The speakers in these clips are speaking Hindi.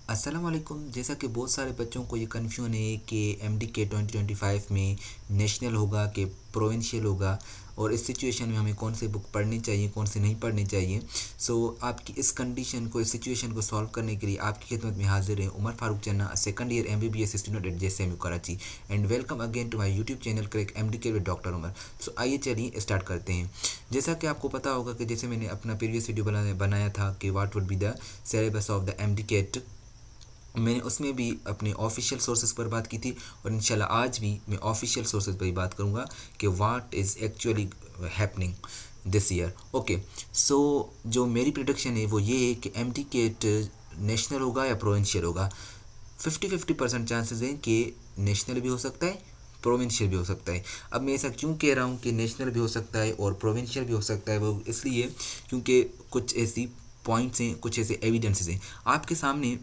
अस्सलाम वालेकुम। जैसा कि बहुत सारे बच्चों को ये कन्फ्यूजन है कि एमडीके 2025 में नेशनल होगा कि प्रोविंशियल होगा, और इस सिचुएशन में हमें कौन सी बुक पढ़नी चाहिए कौन सी नहीं पढ़नी चाहिए। आपकी इस कंडीशन को, इस सिचुएशन को सॉल्व करने के लिए आपकी खिदमत में हाजिर है Umar Farooq Channa, second year MBBS student at JSMU Karachi. And welcome again to my YouTube channel crack MDK with doctor Umar. आइए चलिए स्टार्ट करते हैं। जैसा कि आपको पता होगा कि जैसे मैंने अपना प्रीवियस वीडियो बनाया था कि what would be the syllabus of the MDK, मैंने उसमें भी अपने ऑफिशियल सोर्सेज पर बात की थी, और इंशाल्लाह आज भी मैं ऑफिशियल सोर्सेज पर ही बात करूँगा कि what is actually happening this year. Okay, so जो मेरी प्रिडिक्शन है वो ये है कि एम टी केट नेशनल होगा या प्रोविंशियल होगा। 50-50% चांसेस हैं कि नेशनल भी हो सकता है, प्रोविंशियल भी हो सकता है। अब मैं ऐसा क्यों कह रहा हूँ कि नेशनल भी हो सकता है और प्रोविंशियल भी हो सकता है, वो इसलिए क्योंकि कुछ ऐसी पॉइंट्स हैं, कुछ ऐसे एविडेंसेस हैं आपके सामने।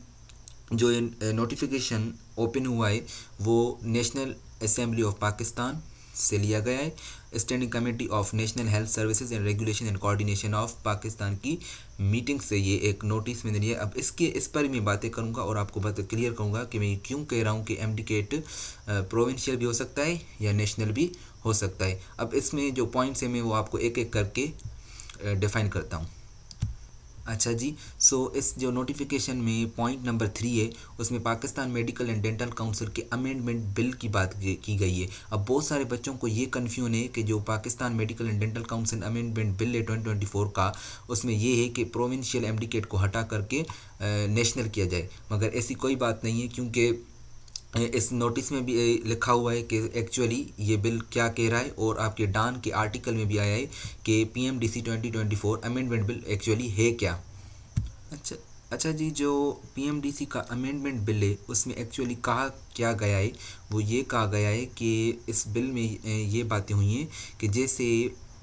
जो नोटिफिकेशन ओपन हुआ है वो नेशनल असेंबली ऑफ पाकिस्तान से लिया गया है, standing committee of national health services and regulation and coordination of Pakistan की मीटिंग से ये एक नोटिस मैंने लिया। अब इस पर मैं बातें करूंगा और आपको बात क्लियर करूंगा कि मैं क्यों कह रहा हूँ कि एमडीकेट प्रोविंशियल भी हो सकता है या नेशनल भी हो सकता है। अब इसमें जो पॉइंट्स हैं मैं वो आपको एक एक करके डिफाइन करता हूँ। अच्छा जी, इस जो नोटिफिकेशन में पॉइंट नंबर 3 है उसमें Pakistan medical and dental council के अमेंडमेंट बिल की बात की गई है। अब बहुत सारे बच्चों को ये कन्फ्यूजन है कि जो Pakistan medical and dental council amendment bill है 2024 का, उसमें ये है कि प्रोविंशियल एमडीकेट को हटा करके नेशनल किया जाए, मगर ऐसी कोई बात नहीं है, क्योंकि इस नोटिस में भी लिखा हुआ है कि एक्चुअली ये बिल क्या कह रहा है, और आपके डान के आर्टिकल में भी आया है कि पीएमडीसी 2024 अमेंडमेंट बिल एक्चुअली है क्या। अच्छा अच्छा जी, जो पीएमडीसी का अमेंडमेंट बिल है उसमें एक्चुअली कहा क्या गया है, वो ये कहा गया है कि इस बिल में ये बातें हुई हैं कि जैसे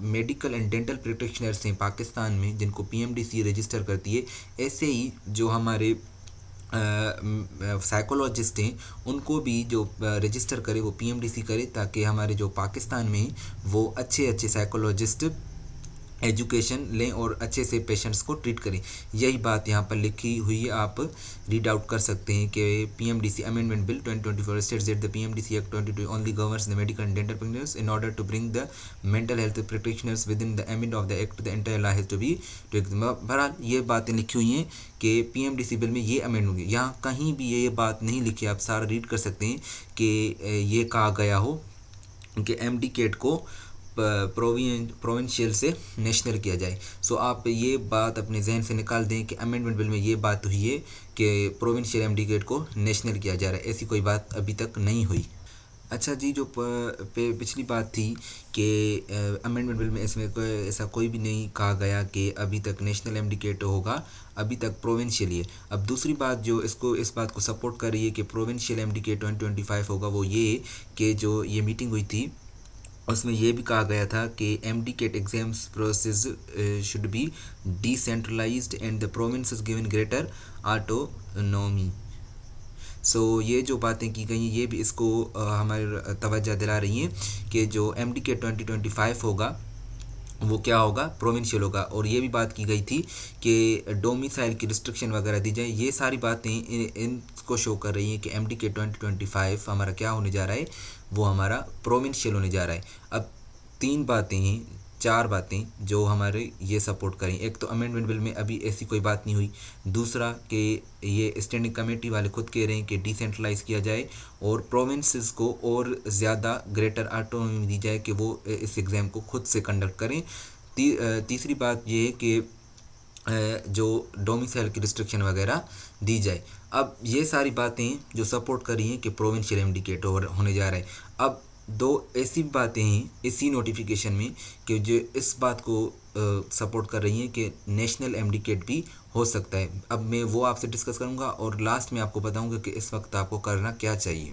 मेडिकल एंड डेंटल प्रैक्टिशनर्स हैं पाकिस्तान में जिनको पीएमडीसी रजिस्टर करती है, ऐसे ही जो हमारे साइकोलॉजिस्ट हैं उनको भी जो रजिस्टर करे वो पीएमडीसी करे, ताकि हमारे जो पाकिस्तान में वो अच्छे अच्छे साइकोलॉजिस्ट एजुकेशन लें और अच्छे से पेशेंट्स को ट्रीट करें। यही बात यहाँ पर लिखी हुई है, आप रीड आउट कर सकते हैं कि PMDC amendment bill 2024 states that the PMDC act 22 only governs the medical and dental practitioners in order to bring the mental health practitioners within the amid of the act the entire law has to be too. बहरहाल ये बातें लिखी हुई हैं कि पीएमडीसी बिल में ये अमेंड होंगे। यहाँ कहीं भी ये बात नहीं लिखी, आप सारा रीड कर सकते हैं कि ये कहा गया हो कि एमडीकेट को प्रोविंशियल से नेशनल किया जाए। आप ये बात अपने जहन से निकाल दें कि अमेंडमेंट बिल में ये बात हुई है कि प्रोविंशियल एमडीकेट को नेशनल किया जा रहा है, ऐसी कोई बात अभी तक नहीं हुई। अच्छा जी, जो पिछली बात थी कि अमेंडमेंट बिल में इसमें ऐसा कोई भी नहीं कहा गया कि अभी तक नेशनल एमडीकेट होगा, अभी तक प्रोविंशियल ही है। अब दूसरी बात जो इस बात को सपोर्ट कर रही है कि प्रोविंशियल एमडीकेट 2025 होगा, वो ये कि जो ये मीटिंग हुई थी उसमें यह भी कहा गया था कि MDCAT exams process should be decentralised and the provinces given greater autonomy. ये जो बातें की गई ये भी इसको हमारे तवज्जो दिला रही हैं कि जो एमडीकेट 2025 होगा वो क्या होगा, प्रोविंशियल होगा। और ये भी बात की गई थी कि डोमिसाइल की रिस्ट्रिक्शन वगैरह दी जाए। ये सारी बातें इनको शो कर रही हैं कि एमडीके 2025 हमारा क्या होने जा रहा है, वो हमारा प्रोविंशियल होने जा रहा है। अब तीन बातें हैं, चार बातें जो हमारे ये सपोर्ट करें। एक तो अमेंडमेंट बिल में अभी ऐसी कोई बात नहीं हुई, दूसरा कि ये स्टैंडिंग कमेटी वाले खुद कह रहे हैं कि डिसेंट्रलाइज किया जाए और प्रोविंसेस को और ज़्यादा ग्रेटर ऑटोनॉमी दी जाए कि वो इस एग्ज़ाम को खुद से कंडक्ट करें। तीसरी बात ये है कि जो डोमिसाइल की रिस्ट्रिक्शन वगैरह दी जाए। अब ये सारी बातें जो सपोर्ट कर रही हैं कि प्रोविंशियल एमडीकेट होने जा रहा है। अब दो ऐसी बातें हैं इसी नोटिफिकेशन में कि जो इस बात को सपोर्ट कर रही हैं कि नेशनल एमडीकेट भी हो सकता है। अब मैं वो आपसे डिस्कस करूँगा और लास्ट में आपको बताऊँगा कि इस वक्त आपको करना क्या चाहिए।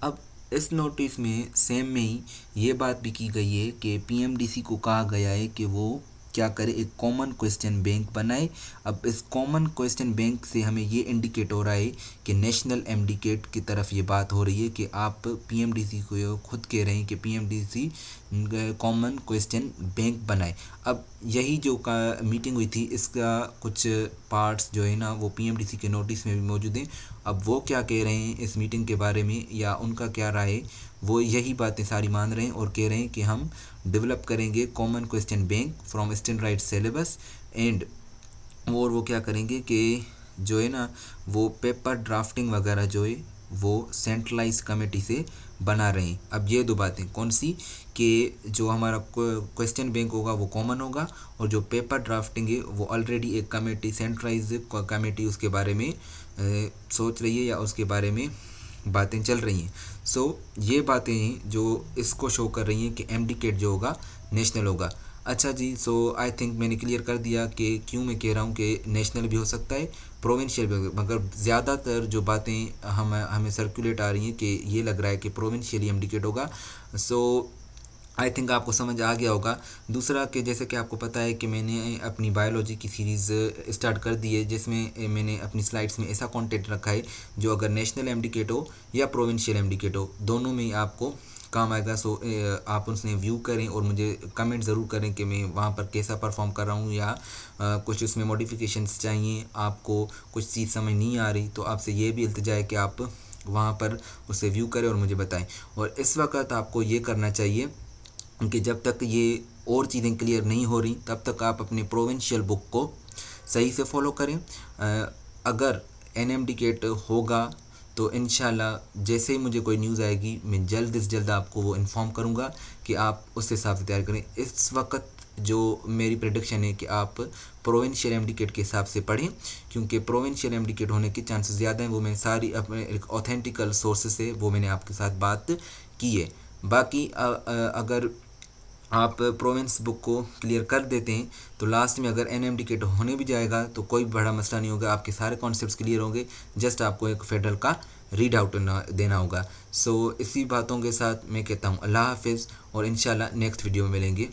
अब इस नोटिस में सेम में ही ये बात भी की गई है कि पीएमडीसी को कहा गया है कि वो क्या करे, एक कॉमन क्वेश्चन बैंक बनाए। अब इस कॉमन क्वेश्चन बैंक से हमें ये इंडिकेट हो रहा है कि नेशनल एमडीकेट की तरफ ये बात हो रही है कि आप पीएमडीसी को खुद कह रहे हैं कि पीएमडीसी कॉमन क्वेश्चन बैंक बनाए। अब यही जो मीटिंग हुई थी इसका कुछ पार्ट्स जो है ना वो पीएमडीसी के नोटिस में भी मौजूद हैं। अब वो क्या कह रहे हैं इस मीटिंग के बारे में या उनका क्या राय है, वो यही बातें सारी मान रहे हैं और कह रहे हैं कि हम डेवलप करेंगे common question bank from standard syllabus and, और वो क्या करेंगे कि जो है ना वो पेपर ड्राफ्टिंग वगैरह जो है वो सेंट्रलाइज कमेटी से बना रहे हैं। अब ये दो बातें कौन सी, कि जो हमारा क्वेश्चन बैंक होगा वो कॉमन होगा और जो पेपर ड्राफ्टिंग है वो ऑलरेडी एक कमेटी सेंट्रलाइज कमेटी उसके बारे में सोच रही है या उसके बारे में बातें चल रही हैं। सो ये बातें हैं जो इसको शो कर रही हैं कि एमडीकेट जो होगा नेशनल होगा। अच्छा जी, सो आई थिंक मैंने क्लियर कर दिया कि क्यों मैं कह रहा हूँ कि नेशनल भी हो सकता है प्रोविंशियल भी, मगर ज़्यादातर जो बातें हमें सर्कुलेट आ रही हैं कि ये लग रहा है कि प्रोविंशियल एमडीकेट होगा। सो आई थिंक आपको समझ आ गया होगा। दूसरा कि जैसे कि आपको पता है कि मैंने अपनी बायोलॉजी की सीरीज़ स्टार्ट कर दी है जिसमें मैंने अपनी स्लाइड्स में ऐसा कंटेंट रखा है जो अगर नेशनल एमडीकेट हो या प्रोविंशियल एमडीकेट हो दोनों में ही आपको काम आएगा। सो आप उसमें व्यू करें और मुझे कमेंट ज़रूर करें कि मैं वहाँ पर कैसा परफॉर्म कर रहा हूँ या कुछ उसमें मॉडिफिकेशंस चाहिए, आपको कुछ चीज़ समझ नहीं आ रही तो आपसे ये भी इल्तिजा है कि आप वहाँ पर उसे व्यू करें और मुझे बताएं। और इस वक्त आपको ये करना चाहिए कि जब तक ये और चीज़ें क्लियर नहीं हो रही तब तक आप अपने प्रोविंशियल बुक को सही से फॉलो करें। अगर एनएमडीकेट होगा तो इंशाल्लाह जैसे ही मुझे कोई न्यूज़ आएगी मैं जल्द से जल्द आपको वो इन्फॉर्म करूँगा कि आप उस हिसाब से तैयारी करें। इस वक्त जो मेरी प्रेडिक्शन है कि आप प्रोविंशियल एमडीकेट के हिसाब से पढ़ें क्योंकि प्रोविंशियल एमडीकेट होने के चांसेस ज़्यादा हैं। वो मैं सारी अपने एक ऑथेंटिकल सोर्स से वो मैंने आपके साथ बात की है। बाकी अगर आप प्रोविंस बुक को क्लियर कर देते हैं तो लास्ट में अगर एनएमडीकेट होने भी जाएगा तो कोई बड़ा मसला नहीं होगा, आपके सारे कॉन्सेप्ट्स क्लियर होंगे, जस्ट आपको एक फेडरल का रीड आउट देना होगा। सो इसी बातों के साथ मैं कहता हूँ अल्लाह हाफिज़ और इंशाल्लाह नेक्स्ट वीडियो में मिलेंगे।